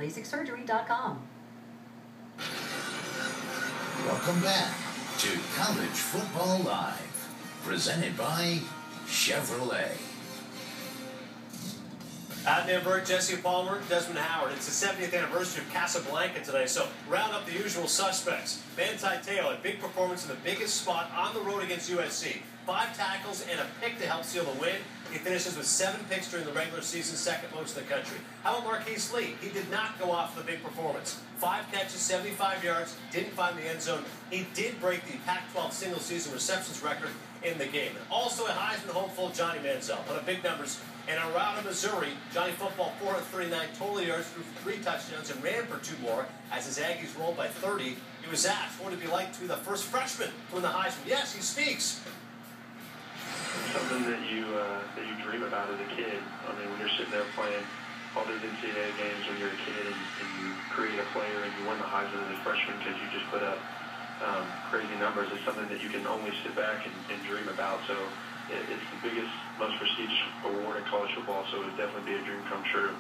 LASIKsurgery.com. Welcome back to College Football Live, presented by Chevrolet. Adnan Burke, Jesse Palmer, Desmond Howard. It's the 70th anniversary of Casablanca today, so round up the usual suspects. Manziel, a big performance in the biggest spot on the road against USC. 5 tackles and a pick to help seal the win. He finishes with 7 picks during the regular season, second most in the country. How about Marquise Lee? He did not go off for the big performance. 5 catches, 75 yards, didn't find the end zone. He did break the Pac-12 single-season receptions record in the game. And also a Heisman hopeful, Johnny Manziel. One of big numbers. And around Missouri, Johnny Football, 439 total yards, threw 3 touchdowns, and ran for 2 more as his Aggies rolled by 30. He was asked what it'd be like to be the first freshman to win the Heisman. Yes, he speaks. Something that you dream about as a kid. I mean, when you're sitting there playing all these NCAA games when you're a kid and you create a player and you win the Heisman as a freshman because you just put up crazy numbers, is something that you can only sit back and dream about. So it's the biggest, most prestigious award in college football, so it would definitely be a dream come true.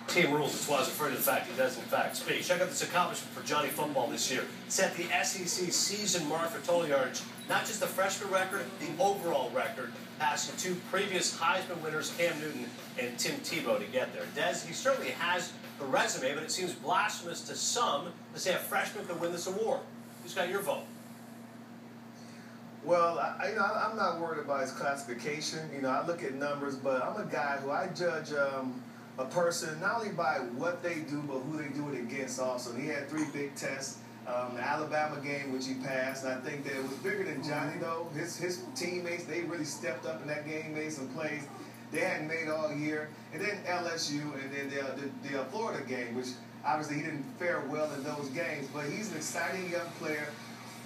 Team rules. That's why I was afraid of the fact he does, in fact, speak. Check out this accomplishment for Johnny Football this year. Set the SEC season mark for total yardage. Not just the freshman record, the overall record, passing 2 previous Heisman winners, Cam Newton and Tim Tebow, to get there. Des, he certainly has the resume, but it seems blasphemous to some to say a freshman could win this award. Who's got your vote? Well, I'm not worried about his classification. I look at numbers, but I'm a guy who I judge a person not only by what they do, but who they do it against also. He had 3 big tests. The Alabama game, which he passed. And I think that it was bigger than Johnny, though. His teammates, they really stepped up in that game, made some plays they hadn't made all year. And then LSU, and then the Florida game, which obviously he didn't fare well in those games. But he's an exciting young player.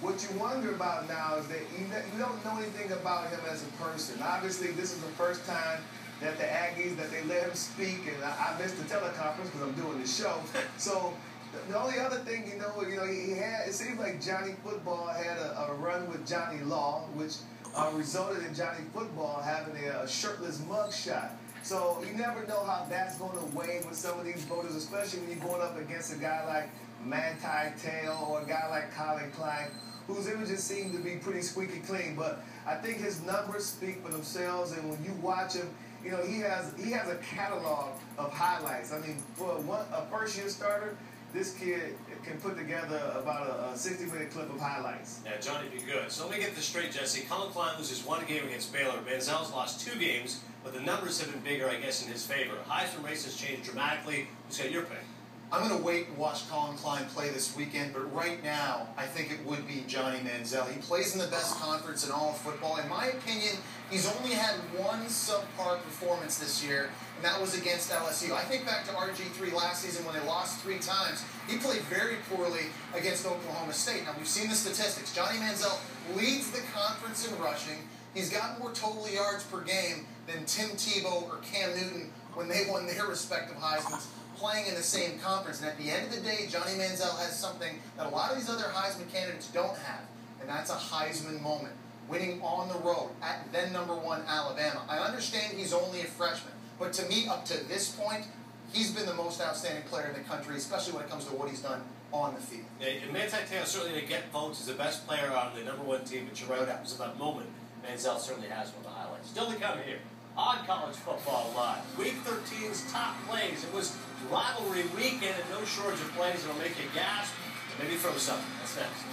What you wonder about now is that you don't know anything about him as a person. Obviously, this is the first time that the Aggies, that they let him speak, and I missed the teleconference because I'm doing the show. So the only other thing, he had, it seems like Johnny Football had a run with Johnny Law, which resulted in Johnny Football having a shirtless mugshot. So you never know how that's going to weigh with some of these voters, especially when you're going up against a guy like Manziel or a guy like Colin Klein, whose images seem to be pretty squeaky clean. But I think his numbers speak for themselves, and when you watch him, he has a catalog of highlights. I mean, for a first-year starter, this kid can put together about a 60-minute clip of highlights. Yeah, Johnny, be good. So let me get this straight, Jesse. Colin Klein loses 1 game against Baylor. Manziel's lost 2 games, but the numbers have been bigger, I guess, in his favor. Heisman race has changed dramatically. Who's got your pick? I'm going to wait and watch Colin Klein play this weekend, but right now, I think it would be Johnny Manziel. He plays in the best conference in all of football. In my opinion, he's only had 1 subpar performance this year, and that was against LSU. I think back to RG3 last season when they lost 3 times. He played very poorly against Oklahoma State. Now, we've seen the statistics. Johnny Manziel leads the conference in rushing. He's got more total yards per game than Tim Tebow or Cam Newton when they won their respective Heismans, playing in the same conference. And at the end of the day, Johnny Manziel has something that a lot of these other Heisman candidates don't have, and that's a Heisman moment. Winning on the road at then #1 Alabama. I understand he's only a freshman, but to me, up to this point, he's been the most outstanding player in the country, especially when it comes to what he's done on the field. Yeah, and Manziel certainly to get votes as the best player on the #1 team, but you're right, it was that moment. Manziel certainly has one of the highlights. Still to come here on College Football Live. Week 13's top plays. It was rivalry weekend and no shortage of plays that'll make you gasp and maybe throw something. That's next.